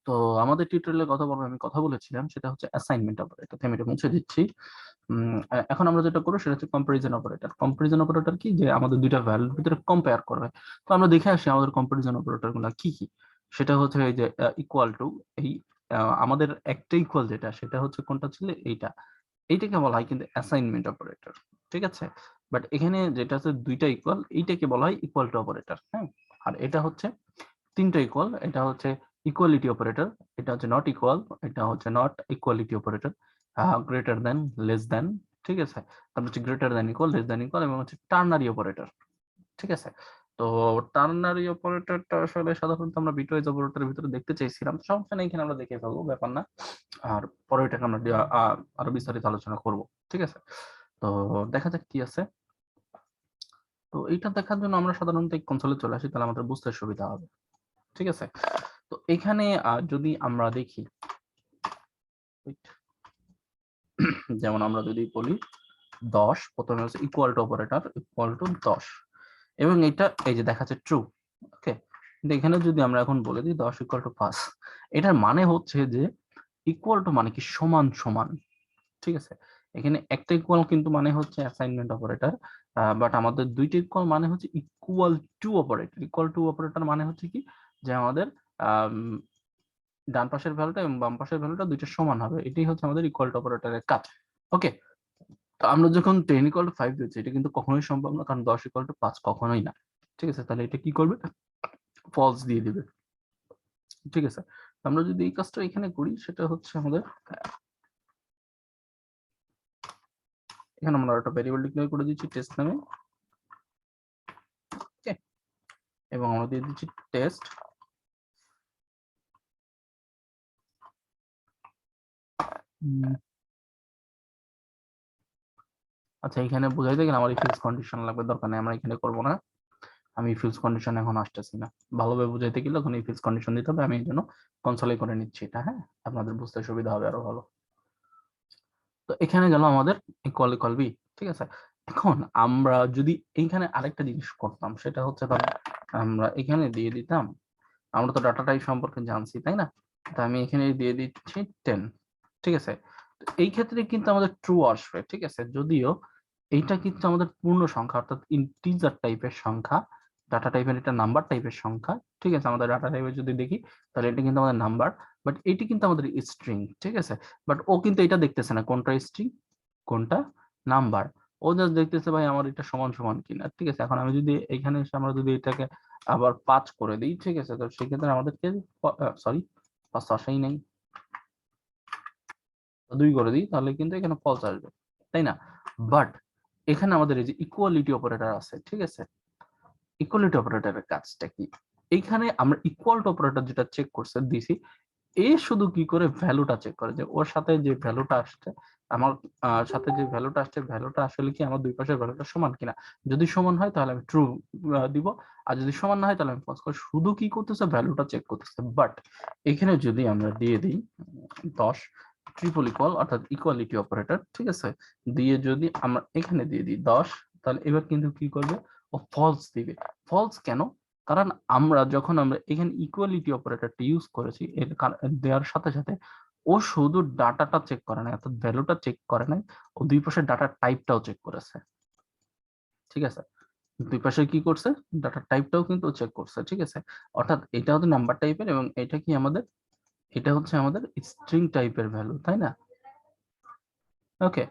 তো আমাদের টিউটোরিয়ালে আমি কথা বলেছিলাম সেটা হচ্ছে অ্যাসাইনমেন্ট অপারেটর। আমি এটা মুছে দিচ্ছি। এখন আমরা যেটা করবো সেটা হচ্ছে কম্পারিজন অপারেটর। কম্পারিজন অপারেটর কি, যে আমাদের দুইটা ভ্যালুর ভিতরে কম্পেয়ার করবে। তো আমরা দেখে আসি আমাদের কম্পারিজন অপারেটর গুলা কি কি। সেটা হচ্ছে এই যে ইকুয়াল টু, এই আমাদের একটা ইকুয়াল যেটা সেটা হচ্ছে কোনটা ছিল, এইটাকে বলা হয় কিন্তু অ্যাসাইনমেন্ট অপারেটর, ঠিক আছে। বাট এখানে যেটা আছে দুইটা ইকুয়াল, এইটাকে বলা হয় ইকুয়াল টু অপারেটর। হ্যাঁ, আর এটা হচ্ছে তিনটা ইকুয়াল, এটা হচ্ছে ইকুয়ালিটি অপারেটর, এটা হচ্ছে নট ইকুয়াল, এটা হচ্ছে not equality operator, greater than, less than, ঠিক আছে। তারপর হচ্ছে greater than equal, less than equal, এবং হচ্ছে টার্নারি অপারেটর, ঠিক আছে। তো টার্নারি অপারেটরটা আসলে সাধারণত আমরা বিটওয়াইজ অপারেটরের ভিতরে দেখতে চাইছিলাম, সমস্যা নেই, এখানে আমরা দেখে ফেলবো, ব্যাপার না। আর পরে এটাকে আমরা আরো বিস্তারিত আলোচনা করব, ঠিক আছে। তো দেখা যাক কি আছে। তো এইটা দেখার জন্য আমরা সাধারণত এই কনসোলে চলে আসি, তাহলে আমাদের বুঝতে সুবিধা হবে, ঠিক আছে। তো এখানে যদি আমরা দেখি, যেমন আমরা যদি বলি 10, প্রথমে হচ্ছে equal to operator, equal to 10, এবং এটা এই যে দেখাচ্ছে ট্রু, ওকে। কিন্তু এখানে যদি আমরা এখন বলে দিই 10 ইকুয়াল টু 5, এটার মানে হচ্ছে যে ইকুয়াল টু মানে কি সমান সমান, ঠিক আছে। এখানে একটা ইকুয়াল কিন্তু মানে হচ্ছে অ্যাসাইনমেন্ট অপারেটর, বাট আমাদের দুইটা ইকুয়াল মানে হচ্ছে equal to operator. Equal to operator মানে হচ্ছে কি, যে আমাদের ডান পাশের ভ্যালুটা এবং বাম পাশের ভ্যালুটা দুইটা সমান হবে, এটাই হচ্ছে আমাদের ইকুয়াল টু অপারেটরের কাজ, ওকে। তো আমরা যখন 10 ইকুয়াল টু 5 দিচ্ছি, এটা কিন্তু কখনোই সম্ভব না, কারণ 10 ইকুয়াল টু 5 কখনোই না, ঠিক আছে। তাহলে এটা কি করবে, ফলস দিয়ে দিবে, ঠিক আছে। আমরা যদি এই কাজটা এখানে করি, সেটা হচ্ছে আমাদের এখানে আমরা একটা ভেরিয়েবল ডিক্লেয়ার করে দিচ্ছি টেস্ট নামে, ওকে, এবং আমরা দিয়ে দিচ্ছি টেস্ট। আচ্ছা, এখানে বোঝাইতে গেলে আমার ইফেলস কন্ডিশন লাগবে, দরকার নেই, আমরা এখানে করব না। আমি ইফেলস কন্ডিশন এখন আসতেছি না, ভালোভাবে বুঝাইতে গেলে ওখানে ইফেলস কন্ডিশন দিতে হবে, আমি এই জন্য কনসোলে করে নিচ্ছি এটা। হ্যাঁ, আপনাদের বুঝতে সুবিধা হবে আরো ভালো। তো এখানে গেল আমাদের ইকুয়াল ইকুয়াল বি, ঠিক আছে। এখন আমরা যদি এইখানে আরেকটা জিনিস করতাম, সেটা হচ্ছে আমরা এখানে দিয়ে দিতাম, আমরা তো ডাটা টাইপ সম্পর্কে জানছি, তাই না। তো আমি এখানে দিয়ে দিচ্ছি 10, ঠিক আছে। এই ক্ষেত্রে কিন্তু আমাদের ট্রু আসবে, ঠিক আছে, যদিও এইটা কিন্তু আমাদের পূর্ণ সংখ্যা, অর্থাৎ ইন্টিজার টাইপের সংখ্যা, ডাটা টাইপের এটা নাম্বার টাইপের সংখ্যা, ঠিক আছে। আমাদের ডাটা টাইপের যদি দেখি, তাহলে এটা কিন্তু আমাদের নাম্বার, বাট এটি কিন্তু আমাদের স্ট্রিং, ঠিক আছে। বাট ও কিন্তু এটা দেখতেছে না কোনটা স্ট্রিং কোনটা নাম্বার, ও জাস্ট দেখতেছে ভাই আমার এটা সমান সমান কিনা, ঠিক আছে। এখন আমি যদি এখানে এসে আমরা যদি এটাকে আবার 5 করে দিই, ঠিক আছে, তো সেক্ষেত্রে আমাদেরকে সরি 5 আসাই নাই, 2 করে দিই, তাহলে কিন্তু এখানে ফলস আসবে, তাই না। বাট এখানে আমাদের এই যে ইকুয়ালিটি অপারেটর আছে, ঠিক আছে। ইকুয়ালিটি অপারেটরের কাজটা কি, এইখানে আমরা ইকুয়াল টু অপারেটর যেটা চেক করছে দিছি, এ শুধু কি করে ভ্যালুটা চেক করে, যে ওর সাথে যে ভ্যালুটা আসছে, আমার সাথে যে ভ্যালুটা আসছে, ভ্যালুটা আসলে কি আমার দুই পাশের ভ্যালুটা সমান কিনা। যদি সমান হয় তাহলে আমি ট্রু দিব, আর যদি সমান না হয় তাহলে আমি ফলস। শুধু কি করতেছে, ভ্যালুটা চেক করতেছে। বাট এখানে যদি আমরা দিয়ে দিই 10 ট্রিপল ইকুয়াল, অর্থাৎ ইকুয়ালিটি অপারেটর, ঠিক আছে, দিয়ে যদি আমরা এখানে দিয়ে দিই 10, তাহলে এবার কিন্তু কি করবে, ও ফলস দিবে। ফলস কেন, কারণ যখন আমরা এখানে ইকুয়ালিটি অপারেটরটা ইউজ করেছি, এর দেওয়ার সাথে সাথে ও শুধু ডাটাটা চেক করে নাই, অর্থাৎ ভ্যালুটা চেক করে নাই, ও দুই পাশে ডাটা টাইপটাও চেক করেছে, ঠিক আছে। দুই পাশে কি করছে, ডাটা টাইপটাও কিন্তু চেক করছে, ঠিক আছে। অর্থাৎ এটা হচ্ছে নাম্বার টাইপের, এবং এটা কি আমাদের, এটা হচ্ছে আমাদের স্ট্রিং টাইপের ভ্যালু, তাই না। ওকে,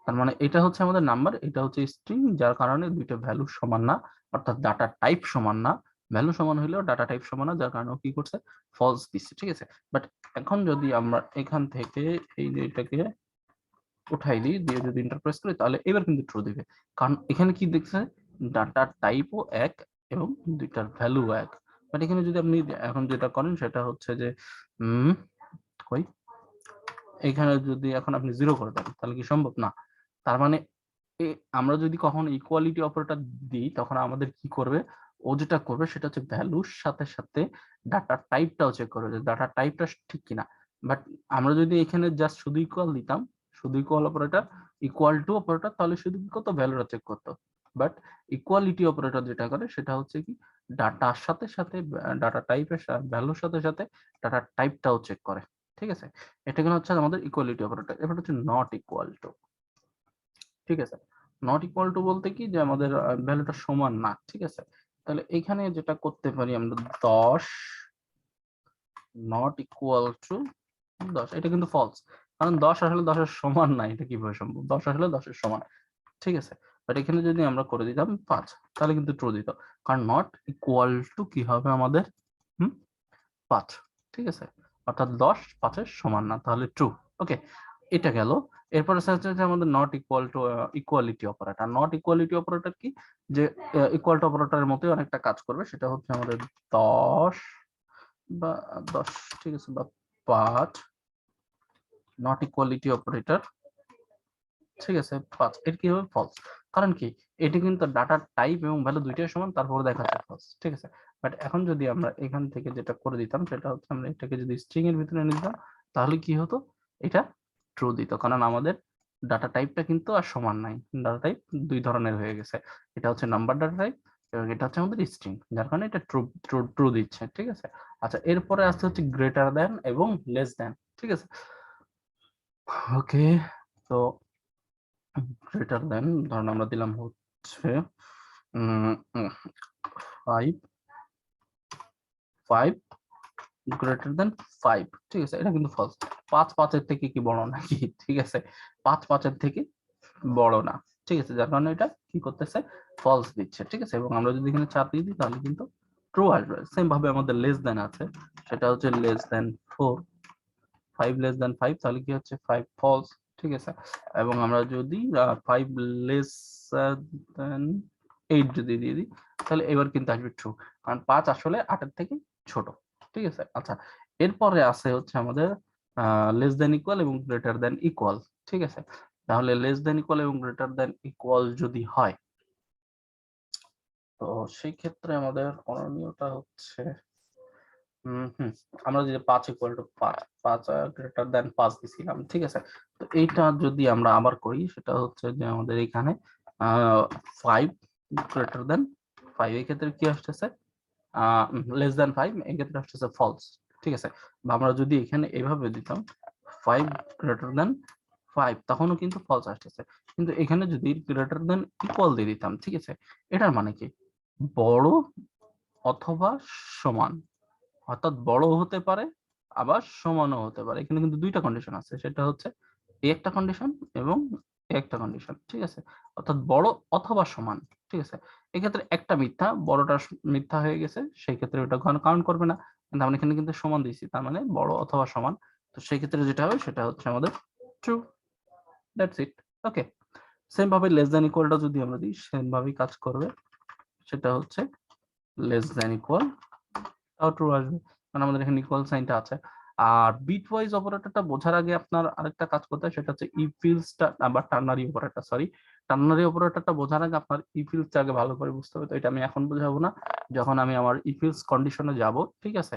তার মানে এটা হচ্ছে আমাদের নাম্বার, এটা হচ্ছে স্ট্রিং, যার কারণে দুইটা ভ্যালু সমান না, অর্থাৎ ডাটা টাইপ সমান না। ভ্যালু সমান হইলেও ডাটা টাইপ সমান না, যার কারণে কি করছে, ফলস দিচ্ছে, ঠিক আছে। বাট এখন যদি আমরা এখান থেকে এই যে এটাকে উঠাই দিই, দিয়ে যদি ইন্টারপ্রেস করি, তাহলে এবার কিন্তু ট্রু দিবে, কারণ এখানে কি দেখছে, ডাটা টাইপও এক এবং দুইটার ভ্যালু এক। বাট এখানে যদি আপনি এখন যেটা করেন সেটা হচ্ছে যে কই এখানে যদি এখন আপনি 0 করে দেন, তাহলে কি সম্ভব না। তার মানে আমরা যদি কখনো ইকুয়ালিটি অপারেটর দিই, তখন আমাদের কি করবে, ও যেটা করবে সেটা হচ্ছে ভ্যালুর সাথে সাথে ডাটা টাইপটাও চেক করবে, যে ডাটা টাইপটা ঠিক কিনা। বাট আমরা যদি এখানে জাস্ট শুধু ইকুয়াল দিতাম, শুধু equal operator, equal to operator, তাহলে শুধু কি করতো, ভ্যালুটা চেক করতো। বাট ইকুয়ালিটি অপারেটর যেটা করে সেটা হচ্ছে কি, ডাটার সাথে সাথে ডাটা টাইপের ভ্যালুর সাথে সাথে ডাটা টাইপটাও চেক করে, ঠিক আছে। এটা কিন্তু হচ্ছে আমাদের ইকুয়ালিটি অপারেটর। এবার হচ্ছে নট ইকুয়াল টু, ঠিক আছে। নট ইকুয়াল টু বলতে কি যে আমাদের ভ্যালুটা সমান না, ঠিক আছে। তাহলে এখানে যেটা করতে পারি আমরা 10 নট ইকুয়াল টু 10, এটা কিন্তু ফলস, কারণ 10 আসলে 10 এর সমান না। এটা কিভাবে সম্ভব? 10 আসলে 10 এর সমান, ঠিক আছে। বাট এখানে যদি আমরা করে দিতাম 5, তাহলে কিন্তু ট্রু দিত, কারণ নট ইকুয়াল টু কি হবে আমাদের 5, ঠিক আছে। অর্থাৎ 10 5 এর সমান না, তাহলে ট্রু। ওকে, এটা গেল। এরপরে হচ্ছে যে আমাদের not equal to equality operator. Not equality operator কি, যে ইকুয়াল টু অপারেটরের মতোই অনেকটা কাজ করবে। সেটা হচ্ছে আমাদের 10 বা 10, ঠিক আছে, বা 5, নট ইকুয়ালিটি অপারেটর, ঠিক আছে, 5 এর কি হবে? ফলস। কারণ কি, এটি কিন্তু ডাটা টাইপ এবং ভ্যালু দুইটাই সমান, তারপরে দেখাচ্ছে ফলস, ঠিক আছে। বাট এখন যদি আমরা এখান থেকে যেটা করে দিতাম সেটা হচ্ছে আমরা এটাকে যদি স্ট্রিং এর ভিতরে নিতাম, তাহলে কি হতো? এটা ট্রু দিত, কারণ আমাদের ডাটা টাইপটা কিন্তু আর সমান নাই। ডাটা টাইপ দুই ধরনের হয়ে গেছে, এটা হচ্ছে নাম্বার ডাটা টাইপ এবং এটা হচ্ছে আমাদের স্ট্রিং, যার কারণে এটা ট্রু ট্রু ট্রু দিচ্ছে, ঠিক আছে। আচ্ছা, এরপরে আসতে হচ্ছে গ্রেটার দেন এবং লেস দেন, ঠিক আছে। ওকে, তো গ্রেটার দেন ধরুন আমরা দিলাম হচ্ছে 5, 5 গ্রেটার দেন 5, ঠিক আছে। এটা কিন্তু ফলস। 5 5 এর থেকে কি বড় নাকি? ঠিক আছে, 5 5 এর থেকে বড় না, ঠিক আছে, যার কারণে এটা কি করতেছে? ফলস দিচ্ছে, ঠিক আছে। এবং আমরা যদি এখানে 4 দিয়ে দিই তাহলে কিন্তু ট্রু আসবে। সেম ভাবে আমাদের লেস দেন আছে, সেটা হচ্ছে লেস দেন 4, 5 লেস দেন 5, তাহলে কি হচ্ছে? 5 ফলস, ঠিক আছে। এবং আমরা যদি 5 লেস দেন 8 যদি দিয়ে দিই, তাহলে এবার কিন্তু আসবে ট্রু, কারণ 5 আসলে 8 এর থেকে ছোট, ঠিক আছে। আচ্ছা, এরপরে আছে হচ্ছে আমাদের লেস দেন ইকুয়াল এবং গ্রেটার দেন ইকুয়াল, ঠিক আছে। তাহলে লেস দেন ইকুয়াল এবং গ্রেটার দেন ইকুয়াল যদি হয়, তো সেই ক্ষেত্রে আমাদের করণীয়টা হচ্ছে আমরা যদি 5 ইকুয়াল টু 5, 5 গ্রেটার দেন 5 দিছিলাম, ঠিক আছে। তো এইটা যদি আমরা আবার করি, সেটা হচ্ছে যে আমাদের এখানে 5 গ্রেটার দেন 5, এই ক্ষেত্রে কি আসতেছে? লেস দেন 5, এই ক্ষেত্রে আসতেছে ফলস, ঠিক আছে। বা আমরা যদি এখানে এভাবে দিতাম 5 গ্রেটার দেন 5, তখনও কিন্তু ফলস আসতেছে। কিন্তু এখানে যদি গ্রেটার দেন ইকুয়াল দিয়ে দিতাম, ঠিক আছে, এটার মানে কি? বড় অথবা সমান, অর্থাৎ বড় হতে পারে আবার সমানও হতে পারে। এখানে কিন্তু দুইটা কন্ডিশন আছে, সেটা হচ্ছে এই একটা কন্ডিশন এবং এই একটা কন্ডিশন, ঠিক আছে। অর্থাৎ বড় অথবা সমান, ঠিক আছে। এক্ষেত্রে একটা মিথ্যা, বড়টা মিথ্যা হয়ে গেছে, সেই ক্ষেত্রে ওটা কাউন্ট করবে না। কিন্তু আমরা এখানে কিন্তু সমান দিয়েছি, তার মানে বড় অথবা সমান। তো সেই ক্ষেত্রে যেটা হবে সেটা হচ্ছে আমাদের true, that's it. Okay, same ভাবে লেস দ্যান ইকুয়ালটা যদি আমরা দিই, সেম ভাবেই কাজ করবে। সেটা হচ্ছে লেস দ্যান ইকুয়াল, তাও ট্রু আসবে, কারণ আমাদের এখানে ইকুয়াল সাইনটা আছে। আর বিট ওয়াইজ অপারেটরটা বোঝার আগে আপনার আরেকটা কাজ করতে হয়, সেটা হচ্ছে ইফ ইলসটা বা টার্নারি অপারেটর, সরি, টার্নারি অপারেটরটা বোঝার আগে আপনার ইফ ইলসটা আগে ভালো করে বুঝতে হবে। তো এটা আমি এখন বোঝাবো না, যখন আমি আমার ইফ ইলস কন্ডিশনে যাব, ঠিক আছে,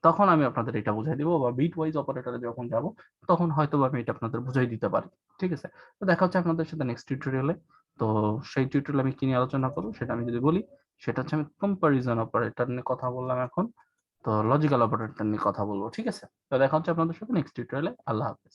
তখন আমি আপনাদের এটা বুঝাই দিব, বা বিট ওয়াইজ অপারেটরে যখন যাব তখন হয়তো আমি এটা আপনাদের বুঝাই দিতে পারি, ঠিক আছে। তো দেখা হচ্ছে আপনাদের সাথে নেক্সট টিউটোরিয়ালে। তো সেই টিউটোরিয়ালে আমি কি নিয়ে আলোচনা করবো সেটা আমি যদি বলি, সেটা হচ্ছে আমি কম্পারিজন অপারেটর নিয়ে কথা বললাম এখন। তো লজিক্যাল অপারেটর নিয়ে কথা বলবো, ঠিক আছে। তো দেখা হচ্ছে আপনাদের সাথে নেক্সট টিউটোরিয়ালে। আল্লাহ হাফেজ।